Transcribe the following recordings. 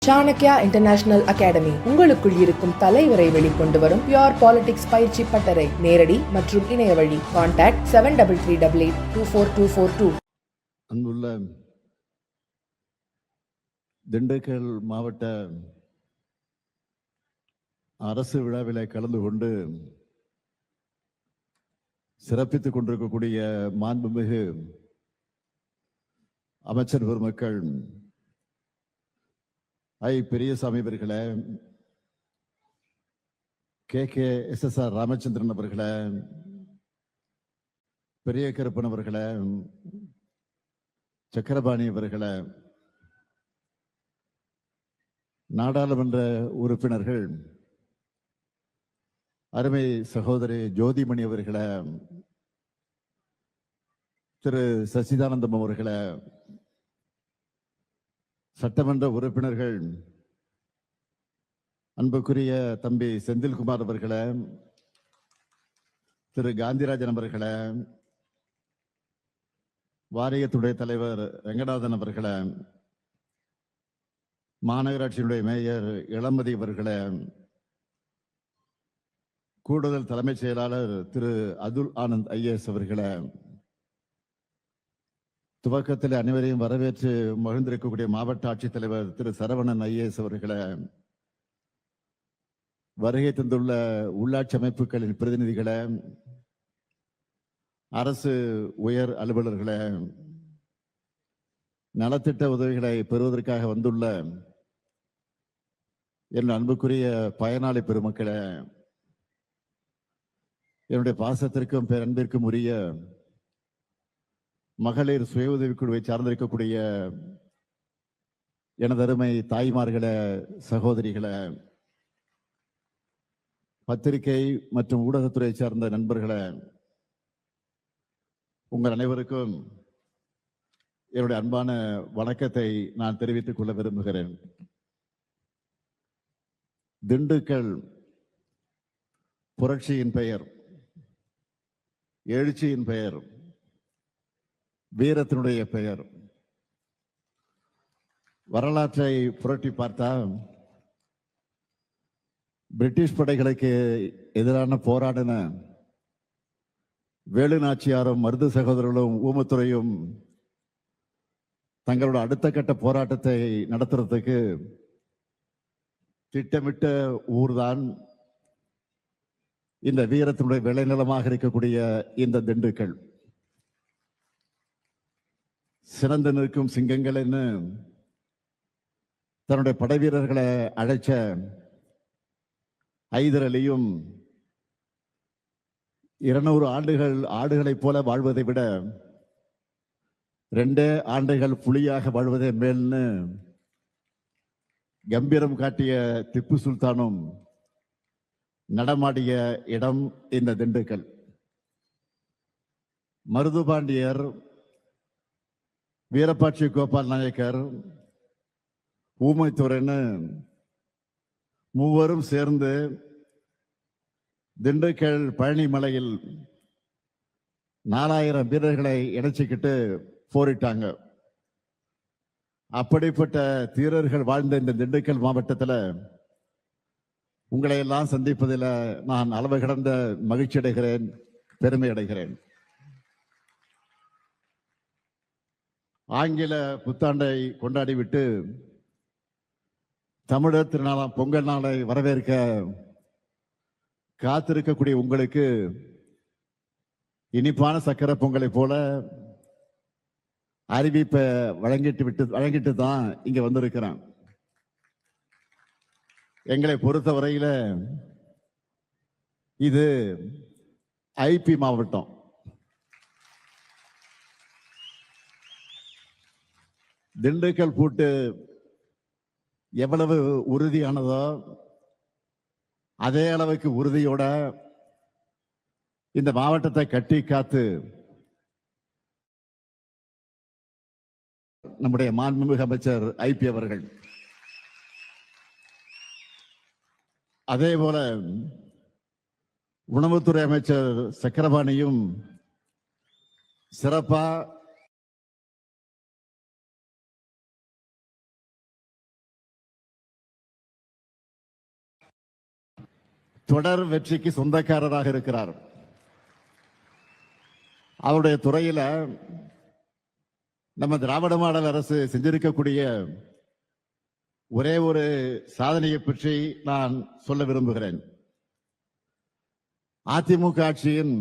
Chanakya international academy உங்களுக்குள் இருக்கும் தலைவரை வெளிக்கொண்டு வரும் பியூர் பாலிடிக்ஸ் பயிற்சி பட்டறை. நேரடி மற்றும் இணைய வழி. கான்டாக்ட் 7338824242. அன்புள்ள திண்டுக்கல் மாவட்ட அரசு விழாவிலே கலந்து கொண்டு சிறப்பித்துக் கொண்டிருக்கக்கூடிய மாண்புமிகு அமைச்சர் பெருமக்கள் பெரியசாமி அவர்களே, KKSSR ராமச்சந்திரன் அவர்களே, பெரிய கருப்பன் அவர்களே, சக்கரபாணி அவர்களே, நாடாளுமன்ற உறுப்பினர்கள் அருமை சகோதரி ஜோதிமணி அவர்களே, திரு சச்சிதானந்தம் அவர்களே, சட்டமன்ற உறுப்பினர்கள் அன்புக்குரிய தம்பி செந்தில்குமார் அவர்களே, திரு காந்திராஜன் அவர்களே, வாரியத்துடைய தலைவர் ரெங்கநாதன் அவர்களே, மாநகராட்சியினுடைய மேயர் இளமதி அவர்களே, கூடுதல் தலைமைச் செயலாளர் திரு அதுல் ஆனந்த் IAS அவர்களே, துவக்கத்தில் அனைவரையும் வரவேற்று மகிழ்ந்திருக்கக்கூடிய மாவட்ட ஆட்சித்தலைவர் திரு சரவணன் IAS அவர்களே, வருகை தந்துள்ள உள்ளாட்சி அமைப்புகளின் பிரதிநிதிகளே, அரசு உயர் அலுவலர்களே, நலத்திட்ட உதவிகளை பெறுவதற்காக வந்துள்ள என் அன்புக்குரிய பயனாளி பெருமக்களே, என்னுடைய பாசத்திற்கும் பேரன்பிற்கும் உரிய மகளிர் சுய உதவிக்குழுவை சார்ந்திருக்கக்கூடிய எனது அருமை தாய்மார்களே, சகோதரிகளே, பத்திரிகை மற்றும் ஊடகத்துறை சார்ந்த நண்பர்களே, உங்கள் அனைவருக்கும் என்னுடைய அன்பான வணக்கத்தை நான் தெரிவித்துக் கொள்ள விரும்புகிறேன். திண்டுக்கல் புரட்சியின் பெயர், எழுச்சியின் பெயர், வீரத்தினுடைய பெயர். வரலாற்றை புரட்டி பார்த்தா பிரிட்டிஷ் படைகளுக்கு எதிரான போராடின வேலு நாச்சியாரும் மருது சகோதரர்களும் ஊமத்துறையும் தங்களோட அடுத்த கட்ட போராட்டத்தை நடத்துறதுக்கு திட்டமிட்ட ஊர்தான் இந்த வீரத்தினுடைய விளைநிலமாக இருக்கக்கூடிய இந்த திண்டுக்கல். சிறந்து நிற்கும் சிங்கங்கள் என்று தன்னுடைய படை வீரர்களை அழைச்ச ஐதர் அலியும் 200 ஆண்டுகள் ஆடுகளைப் போல வாழ்வதை விட 2 ஆண்டுகள் புலியாக வாழ்வதே மேல்னு கம்பீரம் காட்டிய திப்பு சுல்தானும் நடமாடிய இடம் இந்த திண்டுக்கல். மருதுபாண்டியர், வீரபாட்சி கோபால் நாயக்கர், ஊமைத்துறைன்னு மூவரும் சேர்ந்து திண்டுக்கல் பழனி மலையில் 4000 வீரர்களை இணைச்சிக்கிட்டு போரிட்டாங்க. அப்படிப்பட்ட தீரர்கள் வாழ்ந்த இந்த திண்டுக்கல் மாவட்டத்தில் உங்களை எல்லாம் சந்திப்பதில் நான் அளவு கடந்த மகிழ்ச்சி அடைகிறேன், பெருமை அடைகிறேன். ஆங்கில புத்தாண்டை கொண்டாடிவிட்டு தமிழர் திருநாளாம் பொங்கல் நாளை வரவேற்க காத்திருக்கக்கூடிய உங்களுக்கு இனிப்பான சக்கரை பொங்கலை போல அறிவிப்பை வழங்கிட்டு தான் இங்க வந்திருக்கிறேன். எங்களை பொறுத்தவரையில இது IP மாவட்டம். திண்டுக்கல் பூட்டு எவ்வளவு உறுதியானதோ அதே அளவுக்கு உறுதியோட இந்த மாவட்டத்தை கட்டி காத்து நம்முடைய மாண்புமிகு அமைச்சர் IP அவர்கள், அதே போல உணவுத்துறை அமைச்சர் சக்கரபாணியும் சிறப்பா தொடர் வெற்றிக்கு சொந்தக்காரராக இருக்கிறார். அவருடைய துறையில நம்ம திராவிட மாடல் அரசு செஞ்சிருக்கக்கூடிய ஒரே ஒரு சாதனையை பற்றி நான் சொல்ல விரும்புகிறேன். அதிமுக ஆட்சியின்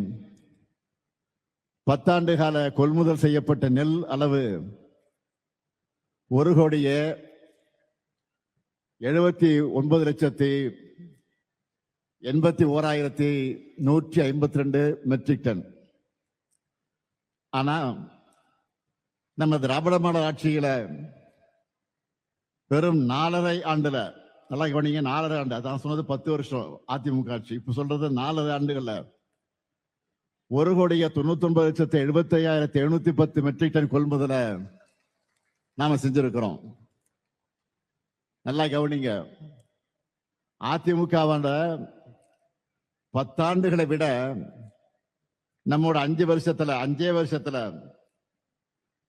10 ஆண்டு கால கொள்முதல் செய்யப்பட்ட நெல் அளவு 1,79,81,152 மெட்ரிக் டன். ஆனா நம்ம திராவிட மாடல் ஆட்சியில வெறும் 4.5 ஆண்டுல, நல்லா கவனிங்க, 4.5 ஆண்டு, அதான் சொன்னது 10 வருஷம் அதிமுக ஆட்சி, இப்ப சொல்றது 4.5 ஆண்டுகள்ல 1,99,75,710 மெட்ரிக் டன் கொள்முதல நாம செஞ்சிருக்கிறோம். நல்லா கவனிங்க, அதிமுக 10 ஆண்டுகளை விட நம்மோட 5 வருஷத்துல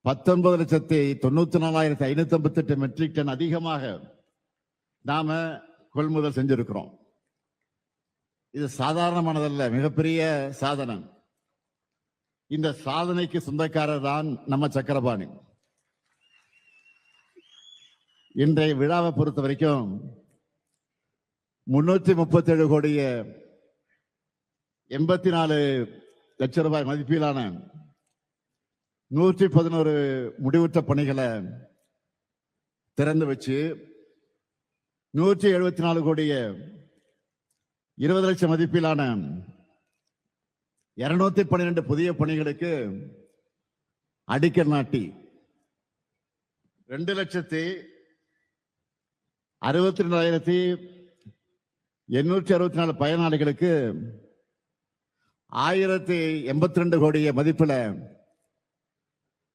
19,94,558 மெட்ரிக் டன் அதிகமாக நாம கொள்முதல் செஞ்சிருக்கிறோம். இது சாதாரணமானதல்ல, மிகப்பெரிய சாதனை. இந்த சாதனைக்கு சொந்தக்காரர் தான் நம்ம சக்கரபாணி. இன்றைய விழாவை பொறுத்த வரைக்கும் 337 கோடியே 84 லட்சம் ரூபாய் மதிப்பிலான 111 முடிவுற்ற பணிகளை திறந்து வச்சு 174 கோடியே 20 லட்சம் மதிப்பிலான 212 புதிய பணிகளுக்கு அடிக்கல் நாட்டி 2,62,864 பயனாளிகளுக்கு 1,082 கோடிய மதிப்பில்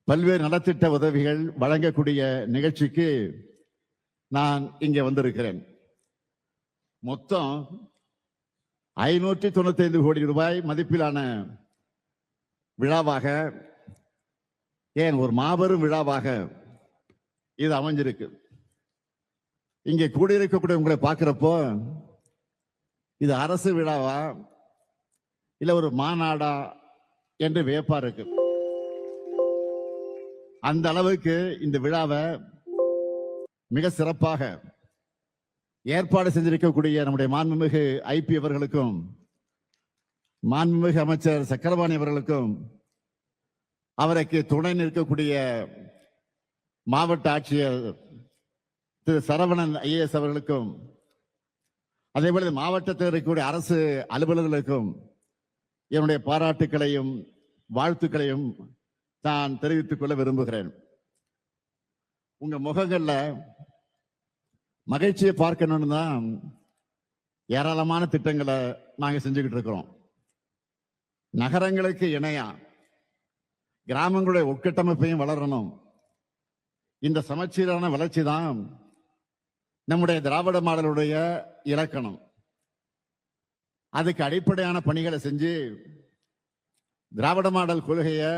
பல்வேறு நலத்திட்ட உதவிகள் வழங்கக்கூடிய நிகழ்ச்சிக்கு நான் இங்கே வந்திருக்கிறேன். மொத்தம் 595 கோடி ரூபாய் மதிப்பிலான விழாவாக, ஏன் ஒரு மாபெரும் விழாவாக இது அமைஞ்சிருக்கு. இங்கே கூடியிருக்கக்கூடிய உங்களை பார்க்கிறப்போ இது அரசு விழாவா இல்ல ஒரு மாநாடா என்று வியப்பா இருக்கு. அந்த அளவுக்கு இந்த விழாவை மிக சிறப்பாக ஏற்பாடு செஞ்சிருக்கக்கூடிய நம்முடைய மாண்புமிகு ஐபி அவர்களுக்கும் மாண்புமிகு அமைச்சர் சக்கரபாணி அவர்களுக்கும் அவருக்கு துணை நிற்கக்கூடிய மாவட்ட ஆட்சியர் திரு சரவணன் ஐஏஎஸ் அவர்களுக்கும் அதேபோல மாவட்டத்தில் இருக்கக்கூடிய அரசு அலுவலர்களுக்கும் என்னுடைய பாராட்டுக்களையும் வாழ்த்துக்களையும் நான் தெரிவித்துக் கொள்ள விரும்புகிறேன். உங்க முகங்கள்ல மகிழ்ச்சியை பார்க்கணும்னு தான் ஏராளமான திட்டங்களை நாங்க செஞ்சுக்கிட்டு இருக்கிறோம். நகரங்களுக்கு இணையா கிராமங்களுடைய உட்கட்டமைப்பையும் வளரணும். இந்த சமச்சீரான வளர்ச்சி தான் நம்முடைய திராவிட மாடலுடைய இலக்கணம். அதுக்கு அடிப்படையான பணிகளை செஞ்சு திராவிட மாடல் கொள்கையை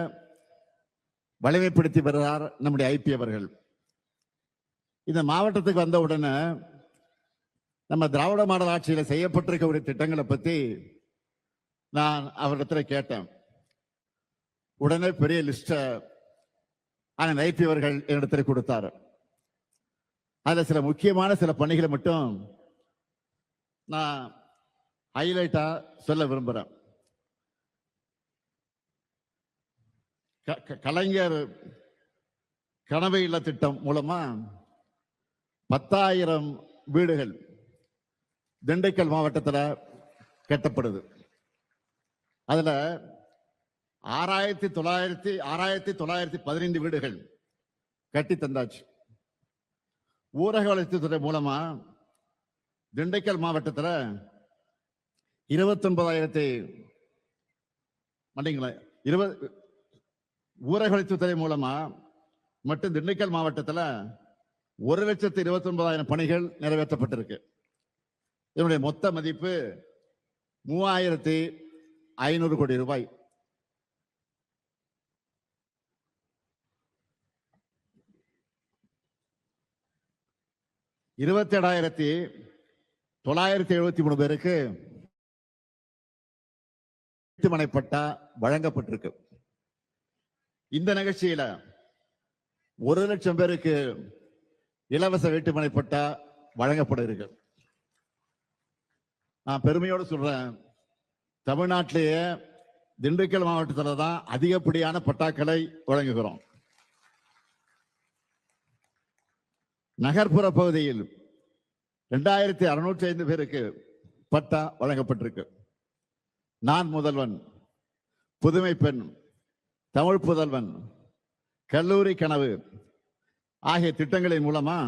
வலிமைப்படுத்தி வருகிறார் நம்முடைய ஐபி அவர்கள். இந்த மாவட்டத்துக்கு வந்த உடனே நம்ம திராவிட மாடல் ஆட்சியில செய்யப்பட்டிருக்கக்கூடிய திட்டங்களை பத்தி நான் அவரிடத்துல கேட்டேன். உடனே பெரிய லிஸ்ட ஐபி அவர்கள் என்னிடத்துல கொடுத்தாரு. அதுல சில முக்கியமான சில பணிகளை மட்டும் நான் ஹைலைட்டா சொல்ல விரும்புறேன். கலைஞர் கனவு இல்ல திட்டம் மூலமா 10,000 வீடுகள் திண்டுக்கல் மாவட்டத்தில் கட்டப்படுது. அதுல 6,915 வீடுகள் கட்டி தந்தாச்சு. ஊரக வளர்ச்சித்துறை மூலமா திண்டுக்கல் மாவட்டத்தில் 29,000 ஊரக வளர்ச்சித்துறை மூலமா மட்டும் திண்டுக்கல் மாவட்டத்தில் 1,29,000 பணிகள் நிறைவேற்றப்பட்டிருக்கு. இதனுடைய மொத்த மதிப்பு 3,500 கோடி ரூபாய். இருபத்தி 7,973 பேருக்கு வீட்டுமனை பட்டா வழங்கப்பட்டிருக்கு. இந்த நிகழ்ச்சியில 1,00,000 பேருக்கு இலவச வீட்டுமனை பட்டா வழங்கப்பட இருக்கு. நான் பெருமையோடு சொல்றேன், தமிழ்நாட்டிலேயே திண்டுக்கல் மாவட்டத்தில் தான் அதிகப்படியான பட்டாக்களை வழங்குகிறோம். நகர்ப்புற பகுதியில் 2605 பேருக்கு பட்டா வழங்கப்பட்டிருக்கு. நான் முதல்வன், புதுமை பெண், தமிழ் புதல்வன், கல்லூரி கனவு ஆகிய திட்டங்களின் மூலமா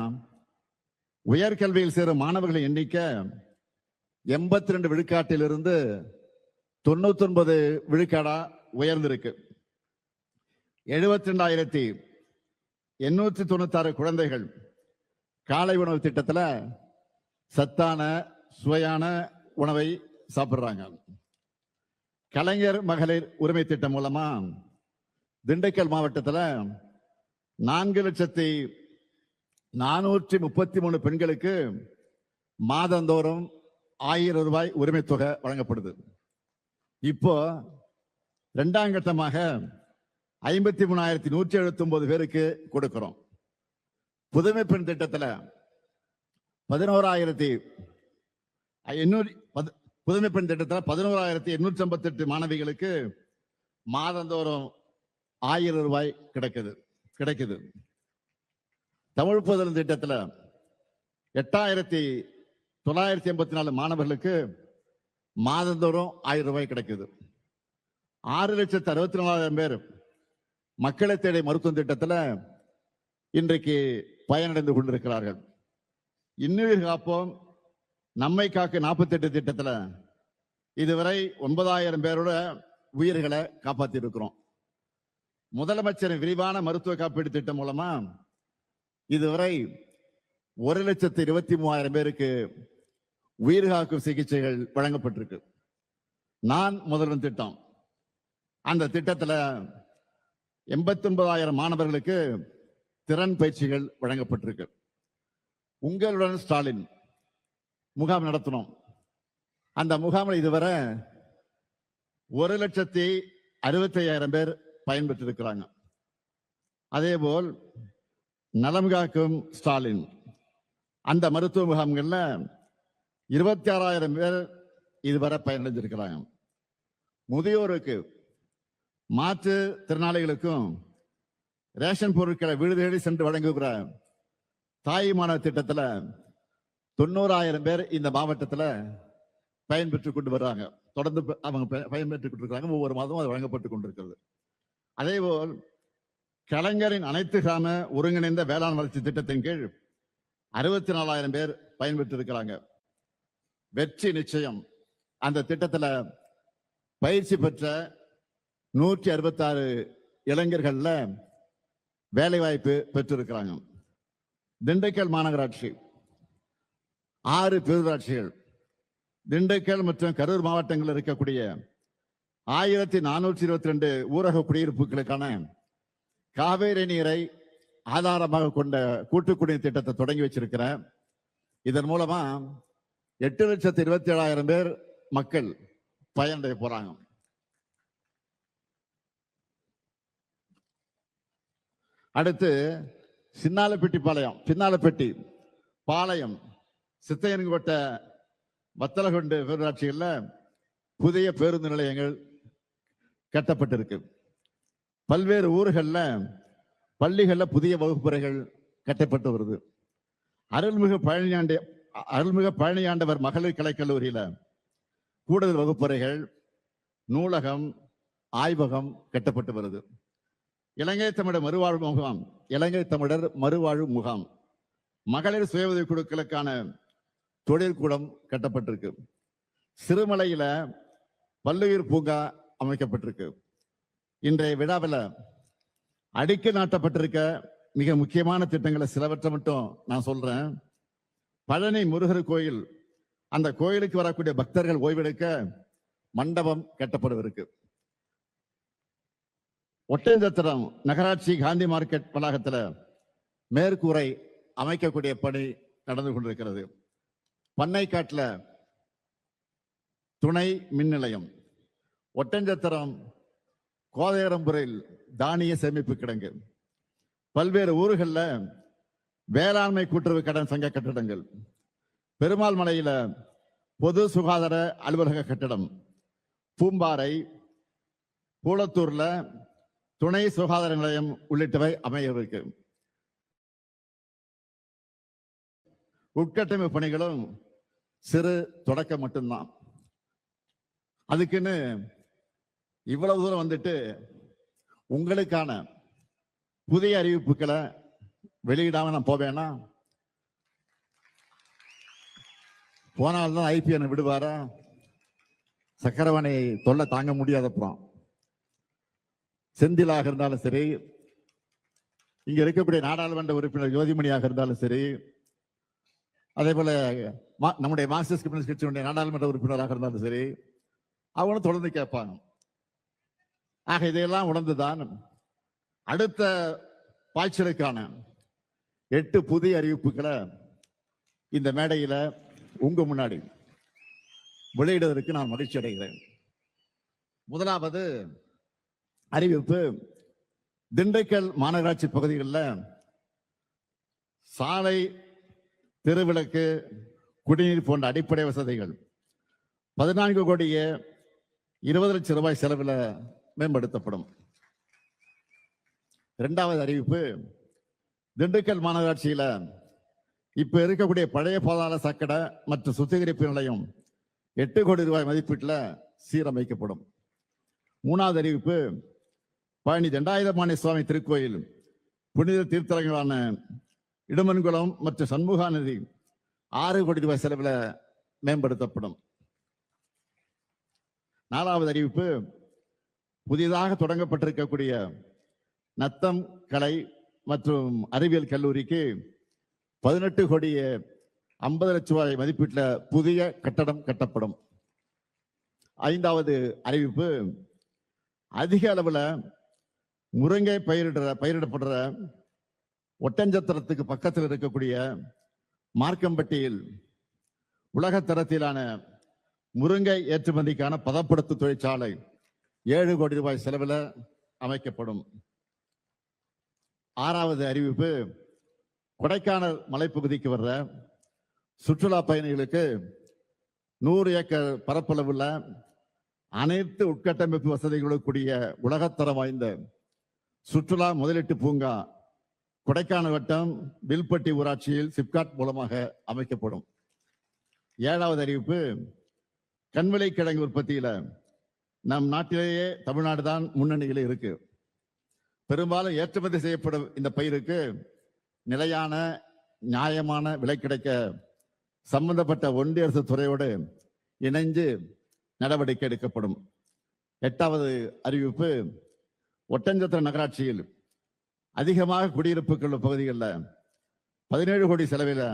உயர்கல்வியில் சேரும் மாணவர்களின் எண்ணிக்கை 82 விழுக்காட்டிலிருந்து 99 விழுக்காடா உயர்ந்திருக்கு. 72,896 குழந்தைகள் காலை உணவு திட்டத்தில் சத்தான சுவையான உணவை சாப்பிடுறாங்க. கலைஞர் மகளிர் உரிமை திட்டம் மூலமா திண்டுக்கல் மாவட்டத்தில் 4,433 பெண்களுக்கு மாதந்தோறும் 1000 ரூபாய் உரிமை தொகை வழங்கப்படுது. இப்போ 2ஆம் கட்டமாக 53,179 பேருக்கு கொடுக்கிறோம். புதுமை பெண் திட்டத்தில் 11,858 மாணவிகளுக்கு மாதந்தோறும் 1000 ரூபாய் கிடைக்குது. தமிழ் புதல்வன் திட்டத்தில் 8,984 மாணவர்களுக்கு மாதந்தோறும் 1000 ரூபாய் கிடைக்குது. 6,64,000 பேர் மக்களை தேடி மருத்துவ திட்டத்தில் இன்றைக்கு பயனடைந்து கொண்டிருக்கிறார்கள். இன்னுயிர் காப்போம் நம்மை காக்க 48 திட்டத்தில் இதுவரை 9,000 பேரோட உயிர்களை காப்பாற்றி இருக்கிறோம். முதலமைச்சரின் விரிவான மருத்துவ காப்பீடு திட்டம் மூலமா இதுவரை 1,23,000 பேருக்கு உயிர் காக்கும் சிகிச்சைகள் வழங்கப்பட்டிருக்கு. நான் முதல்வன் திட்டம், அந்த திட்டத்தில் 89,000 மாணவர்களுக்கு திறன் பயிற்சிகள் வழங்கப்பட்டிருக்கு. உங்களுடன் ஸ்டாலின் முகாம் நடத்தினோம். அந்த முகாமில் இதுவரை 1,65,000 பேர் பயன்பெற்றிருக்கிறாங்க. அதேபோல் நலம் காக்கும் ஸ்டாலின் அந்த மருத்துவ முகாம்கள்ல 26,000 பேர் இதுவரை பயனடைஞ்சிருக்கிறாங்க. முதியோருக்கு மாற்று திறனாளிகளுக்கும் ரேஷன் பொருட்களை வீடு தேடி சென்று வழங்குகிற தாய்மான திட்டத்தில் 90,000 பேர் இந்த மாவட்டத்தில் பயன்பெற்றுக் கொண்டு வர்றாங்க. தொடர்ந்து அவங்க பயன்பெற்றுக் கொண்டிருக்கிறாங்க. ஒவ்வொரு மாதமும் அது வழங்கப்பட்டுக் கொண்டிருக்கிறது. அதேபோல் கலைஞரின் அனைத்து கிராம ஒருங்கிணைந்த வேளாண் வளர்ச்சி திட்டத்தின் கீழ் 64,000 பேர் பயன்பெற்று இருக்கிறாங்க. வெற்றி நிச்சயம் அந்த திட்டத்தில் பயிற்சி பெற்ற 166 இளைஞர்கள்ல வேலை வாய்ப்பு பெற்றிருக்கிறாங்க. திண்டுக்கல் மாநகராட்சி 6 பேரூராட்சிகள், திண்டுக்கல் மற்றும் கரூர் மாவட்டங்களில் இருக்கக்கூடிய 1,422 ஊரக குடியிருப்புகளுக்கான காவேரி நீரை ஆதாரமாக கொண்ட கூட்டு குடிநீர் திட்டத்தை தொடங்கி வச்சிருக்கிறேன். இதன் மூலமா 8,27,000 பேர் மக்கள் பயனடைய போறாங்க. அடுத்து சின்னாலப்பட்டி பாளையம், சித்தையன்கோட்டை, வத்தலகுண்டு பேரூராட்சிகளில் புதிய பேருந்து நிலையங்கள் கட்டப்பட்டிருக்கு. பல்வேறு ஊர்களில் பள்ளிகளில் புதிய வகுப்பறைகள் கட்டப்பட்டு வருது. அருள்மிகு பழனியாண்டவர் மகளிர் கலைக்கல்லூரியில் கூடுதல் வகுப்பறைகள், நூலகம், ஆய்வகம் கட்டப்பட்டு வருது. இலங்கை தமிழர் மறுவாழ்வு முகாம், மகளிர் சுய உதவி குழுக்களுக்கான தொழிற்கூடம் கட்டப்பட்டிருக்கு. சிறுமலையில பல்லுயிர் பூங்கா அமைக்கப்பட்டிருக்கு. இன்றைய விழாவில் அடிக்கல் நாட்டப்பட்டிருக்க மிக முக்கியமான திட்டங்களை சிலவற்றை மட்டும் நான் சொல்றேன். பழனி முருகர் கோயில், அந்த கோயிலுக்கு வரக்கூடிய பக்தர்கள் ஓய்வெடுக்க மண்டபம் கட்டப்படவிருக்கு. ஒட்டஞ்சத்திரம் நகராட்சி காந்தி மார்க்கெட் வளாகத்தில் மேற்கூரை அமைக்கக்கூடிய பணி நடந்து கொண்டிருக்கிறது. பண்ணைக்காட்டில் துணை மின் நிலையம், ஒட்டஞ்சத்திரம் கோதையரம்புரையில் தானிய சேமிப்பு கிடங்கு, பல்வேறு ஊர்களில் வேளாண்மை கூட்டுறவு கடன் சங்க கட்டடங்கள், பெருமாள் மலையில பொது சுகாதார அலுவலக கட்டடம், பூம்பாறை பூளத்தூர்ல துணை சுகாதார நிலையம் உள்ளிட்டவை அமையவிருக்கு. உட்கட்டமைப்பு பணிகளும் சிறு தொடக்கம் மட்டும்தான். அதுக்குன்னு இவ்வளவு தூரம் வந்துட்டு உங்களுக்கான புதிய அறிவிப்புகளை வெளியிடாம நான் போவேனா? போனால்தான் ஐபிஎன் விடுவாரா? சக்கரவாணி தொல்லை தாங்க முடியாதப்புறம் செந்திலாக இருந்தாலும் சரி, இங்க இருக்கக்கூடிய நாடாளுமன்ற உறுப்பினர் ஜோதிமணியாக இருந்தாலும் சரி, அதே போல நம்முடைய மார்க்சிஸ்ட் கம்யூனிஸ்ட் கட்சியினுடைய நாடாளுமன்ற உறுப்பினராக இருந்தாலும் சரி, அவங்களும் தொடர்ந்து கேட்பாங்க. ஆக இதையெல்லாம் உணர்ந்துதான் அடுத்த பாய்ச்சலுக்கான 8 புதிய அறிவிப்புகளை இந்த மேடையில உங்க முன்னாடி வெளியிடுவதற்கு நான் மகிழ்ச்சி அடைகிறேன். முதலாவது அறிவிப்பு, திண்டுக்கல் மாநகராட்சி பகுதிகளில் சாலை, தெருவிளக்கு, குடிநீர் போன்ற அடிப்படை வசதிகள் 14 கோடியே 20 லட்சம் ரூபாய் செலவில் மேம்படுத்தப்படும். இரண்டாவது அறிவிப்பு, திண்டுக்கல் மாநகராட்சியில இப்ப இருக்கக்கூடிய பழைய பாதாள சாக்கடை மற்றும் சுத்திகரிப்பு நிலையம் 8 கோடி ரூபாய் மதிப்பீட்டில் சீரமைக்கப்படும். மூணாவது அறிவிப்பு, பழனி தண்டாயுதபாணி சுவாமி திருக்கோயில் புனித தீர்த்தலங்களான இடுமன்குளம் மற்றும் சண்முகா நதி 6 கோடி ரூபாய் செலவில் மேம்படுத்தப்படும். நாலாவது அறிவிப்பு, புதிதாக தொடங்கப்பட்டிருக்கக்கூடிய நத்தம் கலை மற்றும் அறிவியல் கல்லூரிக்கு 18 கோடியே 50 லட்சம் ரூபாய் மதிப்பீட்டில் புதிய கட்டடம் கட்டப்படும். ஐந்தாவது அறிவிப்பு, அதிக அளவில் முருங்கை பயிரிடப்படுற ஒட்டஞ்சத்திரத்துக்கு பக்கத்தில் இருக்கக்கூடிய மார்க்கம்பட்டியில் உலக தரத்திலான முருங்கை ஏற்றுமதிக்கான பதப்படுத்து தொழிற்சாலை 7 கோடி ரூபாய் செலவில் அமைக்கப்படும். ஆறாவது அறிவிப்பு, கொடைக்கானல் மலைப்பகுதிக்கு வர்ற சுற்றுலா பயணிகளுக்கு 100 ஏக்கர் பரப்பளவுள்ள அனைத்து உட்கட்டமைப்பு வசதிகளுடன் கூடிய உலகத்தரம் வாய்ந்த சுற்றுலா முதலீட்டு பூங்கா கொடைக்கானல் வட்டம் வில்பட்டி ஊராட்சியில் சிப்காட் மூலமாக அமைக்கப்படும். ஏழாவது அறிவிப்பு, கண்விலை கிழங்கு உற்பத்தியில நம் நாட்டிலேயே தமிழ்நாடு தான் முன்னணியில் இருக்கு. பெரும்பாலும் ஏற்றுமதி செய்யப்படும் இந்த பயிருக்கு நிலையான நியாயமான விலை கிடைக்க சம்பந்தப்பட்ட ஒன்றிய அரசு துறையோடு இணைந்து நடவடிக்கை எடுக்கப்படும். எட்டாவது அறிவிப்பு, ஒட்டஞ்சத்திரம் நகராட்சியில் அதிகமாக குடியிருப்புகள் பகுதிகளில் 17 கோடி செலவில்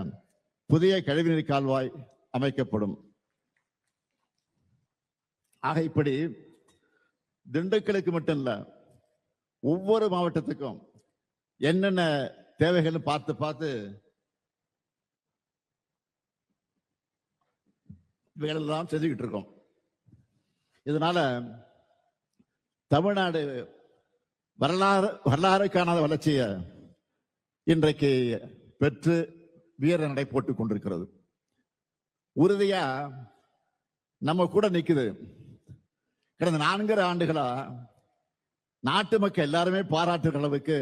புதிய கழிவுநீர் கால்வாய் அமைக்கப்படும். ஆக இப்படி திண்டுக்கலுக்கு மட்டும் இல்ல, ஒவ்வொரு மாவட்டத்துக்கும் என்னென்ன தேவைகள் பார்த்து பார்த்து வேலையெல்லாம் செஞ்சுக்கிட்டு இருக்கோம். இதனால தமிழ்நாடு வரலாறு காணாத வளர்ச்சியை இன்றைக்கு பெற்று வீர நடை போட்டுக் கொண்டிருக்கிறது. உறுதியா நம்ம கூட நிக்குது. கடந்த 4 ஆண்டுகளா நாட்டு மக்கள் எல்லாருமே பாராட்டுகிற அளவுக்கு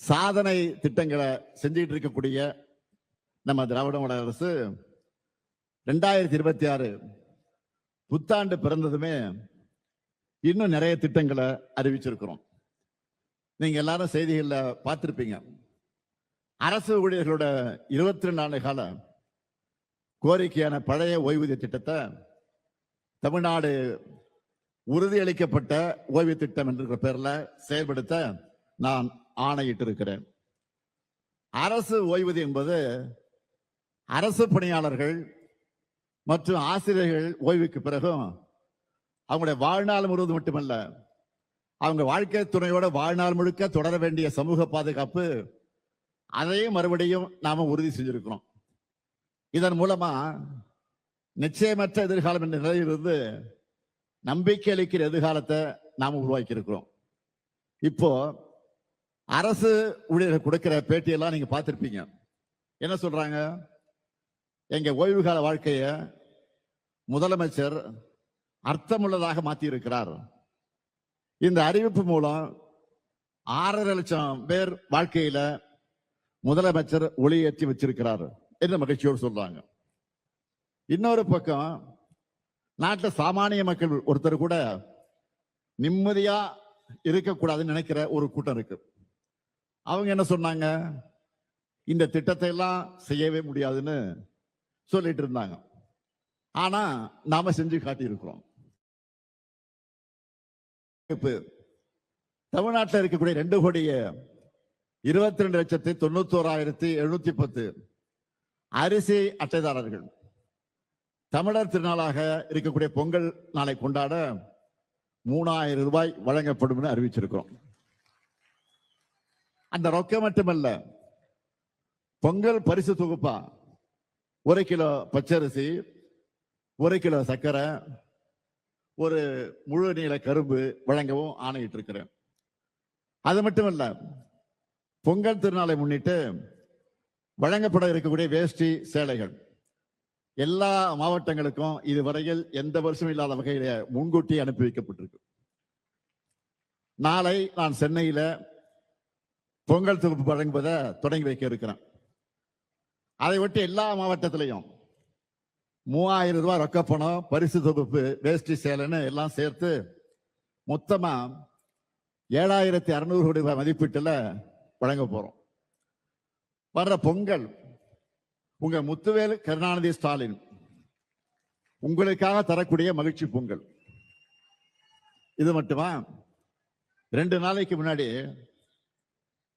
சாதனை திட்டங்களை செஞ்சுட்டு இருக்கக்கூடிய நம்ம திராவிட மாடல் அரசு 2026 புத்தாண்டு பிறந்ததுமே இன்னும் நிறைய திட்டங்களை அறிவிச்சிருக்கிறோம். நீங்க எல்லாரும் செய்திகள்ல பார்த்திருப்பீங்க. அரசு ஊழியர்களோட 22 ஆண்டு கால கோரிக்கையான பழைய ஓய்வூதிய திட்டத்தை தமிழ்நாடு உறுதியளிக்கப்பட்ட ஓய்வு திட்டம் என்ற பெயர்ல செயல்படுத்த நான் ஆணையிட்டு இருக்கிறேன். அரசு ஓய்வூதியம் என்பது அரசு பணியாளர்கள் மற்றும் ஆசிரியர்கள் ஓய்வுக்கு பிறகும் அவங்களுடைய வாழ்நாள் முழுவதும் மட்டுமல்ல, அவங்க வாழ்க்கை துணையோட வாழ்நாள் முழுக்க தொடர வேண்டிய சமூக பாதுகாப்பு, அதையும் மறுபடியும் நாம உறுதி செஞ்சிருக்கிறோம். இதன் மூலமா நிச்சயமற்ற எதிர்காலம் என்ற நிலையிலிருந்து நம்பிக்கை அளிக்கிற எதிர்காலத்தை நாம உருவாக்கி இருக்கிறோம். இப்போ அரசு ஊழியர்கள் கொடுக்கிற பேட்டியெல்லாம் நீங்க பார்த்திருப்பீங்க. என்ன சொல்றாங்க? எங்க ஓய்வு கால வாழ்க்கைய முதலமைச்சர் அர்த்தமுள்ளதாக மாற்றி இருக்கிறார். இந்த அறிவிப்பு மூலம் 6.5 லட்சம் பேர் வாழ்க்கையில முதலமைச்சர் ஒளியேற்றி வச்சிருக்கிறார் என்று மகிழ்ச்சியோடு சொல்றாங்க. இன்னொரு பக்கம் நாட்டில் சாமானிய மக்கள் ஒருத்தர் கூட நிம்மதியா இருக்கக்கூடாதுன்னு நினைக்கிற ஒரு கூட்டம் இருக்கு. அவங்க என்ன சொன்னாங்க? இந்த திட்டத்தை எல்லாம் செய்யவே முடியாதுன்னு சொல்லிட்டு இருந்தாங்க. ஆனா நாம செஞ்சு காட்டியிருக்கிறோம். தமிழ்நாட்டில் இருக்கக்கூடிய 2,22,91,710 அரிசி அட்டைதாரர்கள் தமிழர் திருநாளாக இருக்கக்கூடிய பொங்கல் நாளை கொண்டாட 3,000 ரூபாய் வழங்கப்படும் என்று அறிவிச்சிருக்கிறோம். அந்த ரொக்கம் மட்டுமல்ல, பொங்கல் பரிசு தொகுப்பா 1 கிலோ பச்சரிசி, 1 கிலோ சர்க்கரை, ஒரு முழு நீள கரும்பு வழங்கவும் ஆணையிட்டு இருக்கிறேன். அது மட்டுமல்ல, பொங்கல் திருநாளை முன்னிட்டு வழங்கப்பட இருக்கக்கூடிய வேஷ்டி சேலைகள் எல்லா மாவட்டங்களுக்கும் இதுவரையில் எந்த வருஷமும் இல்லாத வகையில முன்கூட்டி அனுப்பி வைக்கப்பட்டிருக்கு. நாளை நான் சென்னையில பொங்கல் தொகுப்பு வழங்குவதை தொடங்கி வைக்க இருக்கிறேன். அதை ஒட்டி எல்லா மாவட்டத்திலையும் 3,000 ரூபாய் ரொக்க பணம், பரிசு தொகுப்பு, வேஷ்டி சேலைன்னு எல்லாம் சேர்த்து மொத்தமா 7,600 கோடி ரூபாய் மதிப்பீட்டுல வழங்க போறோம். வர்ற பொங்கல் உங்க முத்துவேல் கருணாநிதி ஸ்டாலின் உங்களுக்காக தரக்கூடிய மகிழ்ச்சி பொங்கல். இது மட்டுமா, 2 நாளைக்கு முன்னாடி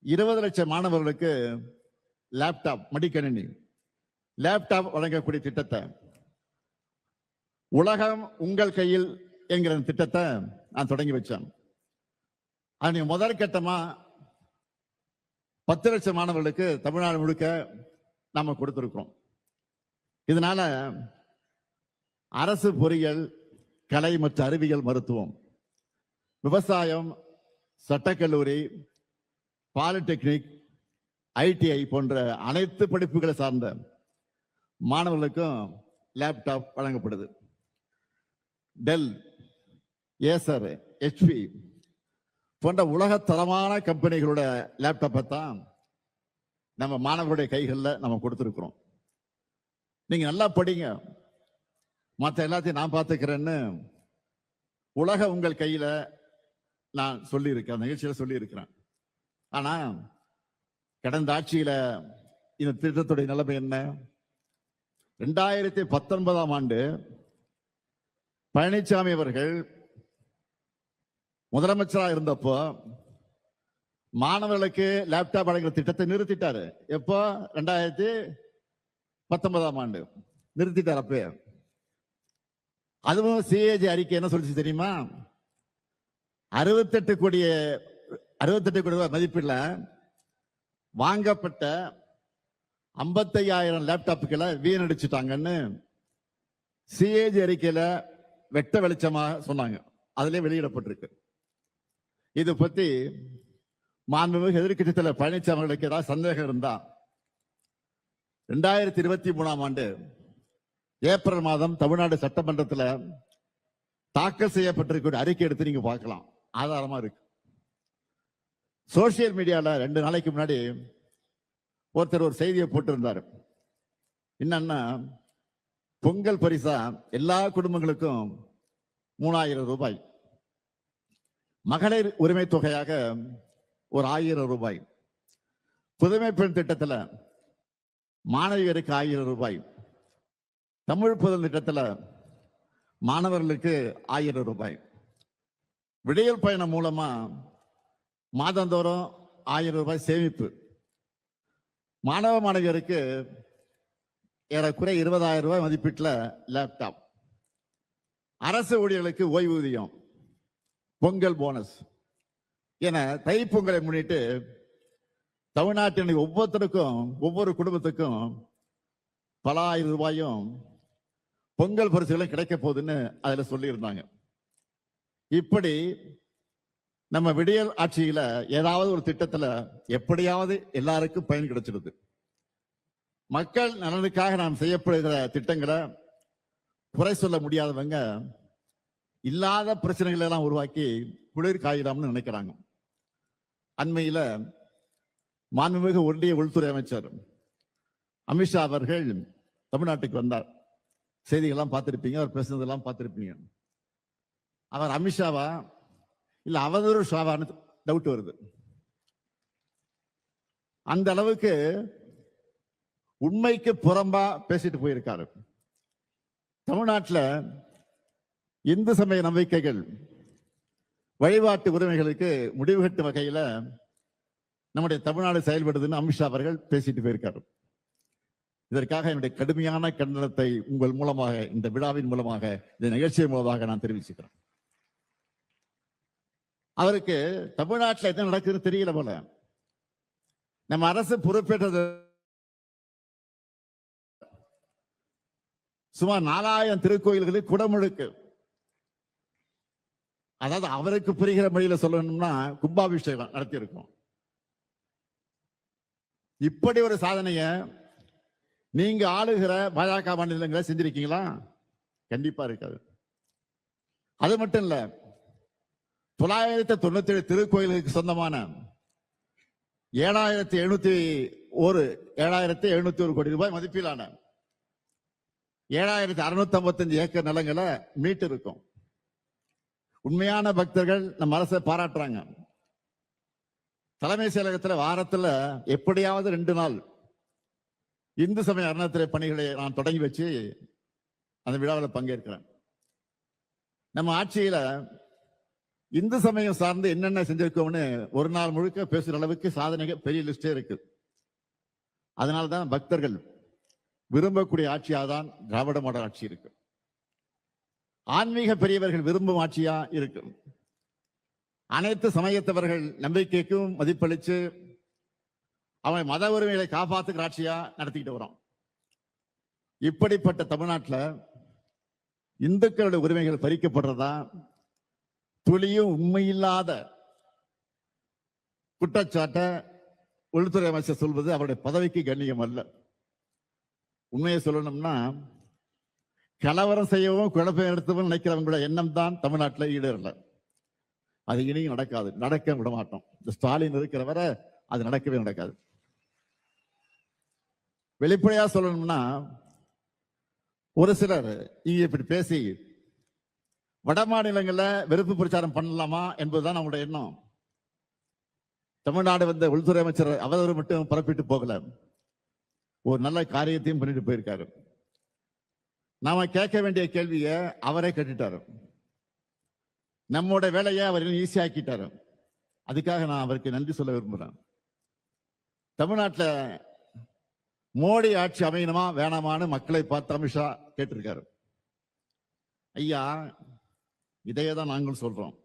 20 லட்சம் மாணவர்களுக்கு லேப்டாப், மடிக்கணினி லேப்டாப் வழங்கக்கூடிய திட்டத்தை, உலகம் உங்கள் கையில் என்கிற திட்டத்தை நான் தொடங்கி வச்சேன். அது முதல் கட்டமா 10 லட்சம் மாணவர்களுக்கு தமிழ்நாடு முழுக்க நாம கொடுத்திருக்கிறோம். இதனால அரசு பொறியியல், கலை மற்றும் அறிவியல், மருத்துவம், விவசாயம், சட்டக்கல்லூரி, பாலிடெக்னிக், ITI போன்ற அனைத்து படிப்புகளை சார்ந்த மாணவர்களுக்கும் லேப்டாப் வழங்கப்படுது. டெல், ஏசர், HP போன்ற உலக தரமான கம்பெனிகளோட லேப்டாப்பை தான் நம்ம மாணவர்களுடைய கைகளில் நம்ம கொடுத்திருக்கிறோம். நீங்க நல்லா படிங்க, மற்ற எல்லாத்தையும் நான் பார்த்துக்கிறேன்னு உலக உங்கள் கையில நான் சொல்லியிருக்கேன், நிகழ்ச்சியில சொல்லியிருக்கிறேன். ஆனா கடந்த ஆட்சியில இந்த திட்டத்துடைய நிலைமை என்ன? 2019ஆம் ஆண்டு பழனிசாமி அவர்கள் முதலமைச்சராக இருந்தப்போ மாணவர்களுக்கு லேப்டாப் வழங்குற திட்டத்தை நிறுத்திட்டாரு. எப்போ? 2019ஆம் ஆண்டு நிறுத்திட்டார். அப்ப அதுவும் CAG அறிக்கை என்ன சொல்லிச்சு தெரியுமா? 68 கோடி ரூபாய் மதிப்பில் வாங்கப்பட்ட 55,000 லேப்டாப்புகளை வீணடிச்சுட்டாங்கன்னு CAG அறிக்கையில வெட்ட வெளிச்சமா சொன்னாங்க. அதிலே வெளியிடப்பட்டிருக்கு. இது பத்தி மாண்புமிகு எதிர்க்கட்சி தலைவர் பழனிசாமி அவர்களுக்கு ஏதாவது சந்தேகம் இருந்தா 2023ஆம் ஆண்டு ஏப்ரல் மாதம் தமிழ்நாடு சட்டமன்றத்தில் தாக்கல் செய்யப்பட்டிருக்கிற அறிக்கை எடுத்து நீங்க பார்க்கலாம், ஆதாரமா இருக்கு. சோசியல் மீடியால 2 நாளைக்கு முன்னாடி ஒருத்தர் ஒரு செய்தியை போட்டிருந்தார். என்னன்னா, பொங்கல் பரிசா எல்லா குடும்பங்களுக்கும் 3,000 ரூபாய், மகளிர் உரிமை தொகையாக ஒரு 1,000 ரூபாய், புதுமை பெண் திட்டத்தில் மாணவியருக்கு 1,000 ரூபாய், தமிழ் புதல் திட்டத்தில் மாணவர்களுக்கு 1,000 ரூபாய், விடியல் பயணம் மூலமா மாதந்தோறும் 1,000 ரூபாய் சேமிப்பு, மாணவ மாணவியருக்கு ஏறக்குறை 20,000 ரூபாய் மதிப்பீட்டில் லேப்டாப், அரசு ஊழியர்களுக்கு ஓய்வூதியம், பொங்கல் போனஸ் என தைப்பொங்கலை முன்னிட்டு தமிழ்நாட்டின் ஒவ்வொருத்தருக்கும், ஒவ்வொரு குடும்பத்துக்கும் பல 1,000 ரூபாயும் பொங்கல் பரிசுகளும் கிடைக்க போகுதுன்னு அதுல சொல்லி இருந்தாங்க. இப்படி நம்ம விடியல் ஆட்சியில ஏதாவது ஒரு திட்டத்துல எப்படியாவது எல்லாருக்கும் பயன் கிடைச்சிடுது. மக்கள் நலனுக்காக நாம் செய்யப்படுகிற திட்டங்களை குறை சொல்ல முடியாதவங்க இல்லாத பிரச்சனைகளை எல்லாம் உருவாக்கி குளிர் காயிடாம்னு நினைக்கிறாங்க. அண்மையில மாண்புமிகு ஒன்றிய உள்துறை அமைச்சர் அமித்ஷா அவர்கள் தமிழ்நாட்டுக்கு வந்தார். செய்திகள்லாம் பார்த்திருப்பீங்க, அவர் பேசுனதெல்லாம் பார்த்திருப்பீங்க. அவர் அமித்ஷாவா இல்ல அவதூறு ஷாவான்னு டவுட் வருது. அந்த அளவுக்கு உண்மைக்கு புறம்பா பேசிட்டு போயிருக்காரு. தமிழ்நாட்டில் இந்து சமய நம்பிக்கைகள் வழிபாட்டு உரிமைகளுக்கு முடிவு கட்டும் வகையில நம்முடைய தமிழ்நாடு செயல்படுதுன்னு அமித்ஷா அவர்கள் பேசிட்டு போயிருக்காரு. இதற்காக என்னுடைய கடுமையான கண்டனத்தை உங்கள் மூலமாக, இந்த விழாவின் மூலமாக, இந்த நிகழ்ச்சியின் மூலமாக நான் தெரிவிச்சுக்கிறேன். அவருக்கு தமிழ்நாட்டில் என்ன நடக்குதுன்னு தெரியல போல. நம்ம அரசு பொறுப்பேற்றது சுமார் 4000 திருக்கோயில்களுக்கு குடமுழுக்கு. அதாவது அவருக்கு புரிகிற மொழியில சொல்லணும்னா கும்பாபிஷேகம் நடத்தி இருக்கும். இப்படி ஒரு சாதனைய நீங்க ஆளுகிற பாஜக மாநிலங்களை செஞ்சிருக்கீங்களா? கண்டிப்பா இருக்காது. அது மட்டும் இல்ல, 997 திருக்கோயிலுக்கு சொந்தமான 7,701 கோடி ரூபாய் மதிப்பிலான 7,655 ஏக்கர் நிலங்களை மீட்டு இருக்கும். உண்மையான பக்தர்கள் நம்ம அரசை பாராட்டுறாங்க. தலைமை செயலகத்தில் வாரத்தில் எப்படியாவது 2 நாள் இந்து சமய அறநிலையத்துறை பணிகளை நான் தொடங்கி வச்சு அந்த விழாவில் பங்கேற்கிறேன். நம்ம ஆட்சியில இந்து சமயம் சார்ந்து என்னென்ன செஞ்சிருக்கோம்னு ஒரு நாள் முழுக்க பேசுற அளவுக்கு சாதனைகள் பெரிய லிஸ்டே இருக்கு. அதனால்தான் பக்தர்கள் விரும்பக்கூடிய ஆட்சியாதான் திராவிட மாடல் ஆட்சி இருக்கு. ஆன்மீக பெரியவர்கள் விரும்பும் ஆட்சியா இருக்கு. அனைத்து சமயத்தவர்கள் நம்பிக்கைக்கும் மதிப்பளிச்சு அவன் மத உரிமைகளை காப்பாத்துக்கிற ஆட்சியா நடத்திக்கிட்டு வரோம். இப்படிப்பட்ட தமிழ்நாட்டில் இந்துக்களுடைய உரிமைகள் பறிக்கப்படுறதா துளியும் உண்மையில்லாத குற்றச்சாட்டை உள்துறை அமைச்சர் சொல்வது அவருடைய பதவிக்கு கண்ணியம் அல்ல. உண்மையை சொல்லணும்னா கலவரம் செய்யவும் குழப்பம் எடுத்தவும் நினைக்கிறவங்களோட எண்ணம் தான் தமிழ்நாட்டில் ஈடேறல. அது இனியும் நடக்காது, நடக்க விட மாட்டோம். இந்த ஸ்டாலின் இருக்கிற வரை அது நடக்கவே நடக்காது. வெளிப்படையா சொல்லணும்னா ஒரு சிலர் இங்க இப்படி பேசி வட மாநிலங்கள்ல வெறுப்பு பிரச்சாரம் பண்ணலாமா என்பதுதான் நம்மளுடைய எண்ணம். தமிழ்நாடு வந்த உள்துறை அமைச்சர் அவதூறு மட்டும் பரப்பிட்டு போகல, ஒரு நல்ல காரியத்தையும் பண்ணிட்டு போயிருக்காரு. நாம கேட்க வேண்டிய கேள்வியை அவரே கேட்டுட்டாரு. நம்மோட வேலையை அவர் ஈஸியா ஆக்கிட்டாரு. அதுக்காக நான் அவருக்கு நன்றி சொல்ல விரும்புறேன். தமிழ்நாட்டில் மோடி ஆட்சி அமையணுமா வேணாமான்னு மக்களை பார்த்து அமித்ஷா கேட்டிருக்காரு. ஐயா, இதையே தான் நாங்கள் சொல்றோம்.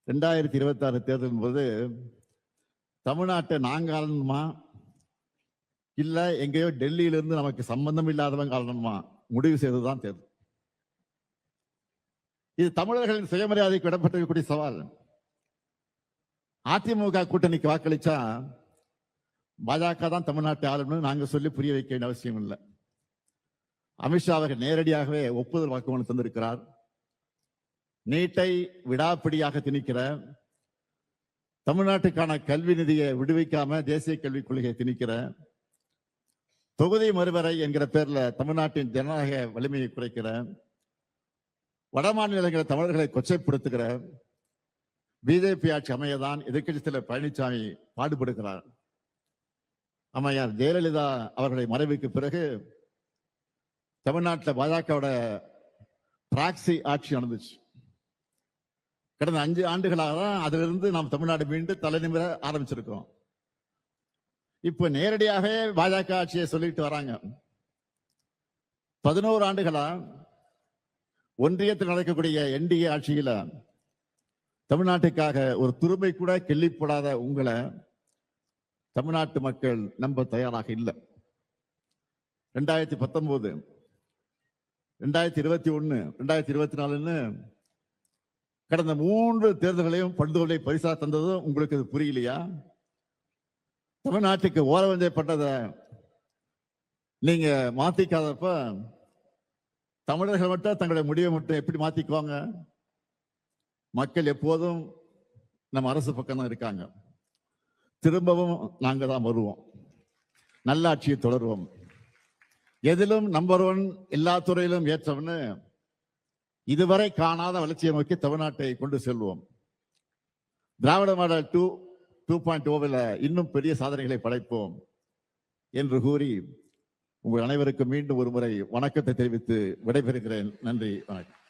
2026 தேர்தலின் போது தமிழ்நாட்டை நாங்க ஆளணுமா இல்ல எங்கேயோ டெல்லியிலிருந்து நமக்கு சம்பந்தம் இல்லாதவங்க ஆளணுமா முடிவு செய்ததுதான் தேர்தல். இது தமிழர்களின் சுயமரியாதைக்கு விடப்பட்டிருக்கக்கூடிய சவால். அதிமுக கூட்டணிக்கு வாக்களிச்சா பாஜக தான் தமிழ்நாட்டை ஆளணும்னு நாங்க சொல்லி புரிய வைக்க வேண்டிய அவசியம் இல்லை. அமித்ஷா அவர்கள் நேரடியாகவே ஒப்புதல் வாக்குமூலம் தந்திருக்கிறார். நீட்டை விடாப்பிடியாக திணிக்கிற, தமிழ்நாட்டுக்கான கல்வி நிதியை விடுவிக்காம தேசிய கல்விக் கொள்கையை திணிக்கிற, தொகுதி மறுவரை என்கிற பேர்ல தமிழ்நாட்டின் ஜனநாயக வலிமையை குறைக்கிற, வட மாநிலங்களில் தமிழர்களை கொச்சைப்படுத்துகிற பிஜேபி ஆட்சி அமையதான் எதிர்க்கட்சி தலைவர் பழனிசாமி பாடுபடுகிறார். அம்மையார் ஜெயலலிதா அவர்களுடைய மறைவுக்கு பிறகு தமிழ்நாட்டில் பாஜகவோட பிராக்சி ஆட்சி நடந்துச்சு. கடந்த 5 ஆண்டுகளாக தான் அதிலிருந்து நாம் தமிழ்நாடு மீண்டும் தலைநிமிர ஆரம்பிச்சிருக்கிறோம். இப்ப நேரடியாகவே பாஜக ஆட்சியை சொல்லிட்டு வராங்க. 11 ஆண்டுகளா ஒன்றியத்தில் நடக்கக்கூடிய என்டிஏ ஆட்சியில தமிழ்நாட்டுக்காக ஒரு துருமை கூட கிள்ளி போடாத உங்களை தமிழ்நாட்டு மக்கள் நம்ப தயாராக இல்லை. 2019, 2021, 2024 கடந்த 3 தேர்தல்களையும் படுதோலை பரிசா தந்ததும் உங்களுக்கு இது புரியலையா? தமிழ்நாட்டுக்கு ஓரவஞ்சப்பட்டதை நீங்க மாத்திக்காதப்ப தமிழர்கள் மட்டும் தங்களுடைய முடிவை மட்டும் எப்படி மாத்திக்குவாங்க? மக்கள் எப்போதும் நம்ம அரசு பக்கம் தான் இருக்காங்க. திரும்பவும் நாங்க தான் வருவோம். நல்லாட்சியை தொடருவோம். எதிலும் நம்பர் 1, எல்லா துறையிலும் ஏற்றவன்னு இதுவரை காணாத வளர்ச்சியை நோக்கி தமிழ்நாட்டை கொண்டு செல்வோம். திராவிட மாடல் 2.0 இன்னும் பெரிய சாதனைகளை படைப்போம் என்று கூறி உங்கள் அனைவருக்கும் மீண்டும் ஒரு முறை வணக்கத்தை தெரிவித்து விடைபெறுகிறேன். நன்றி, வணக்கம்.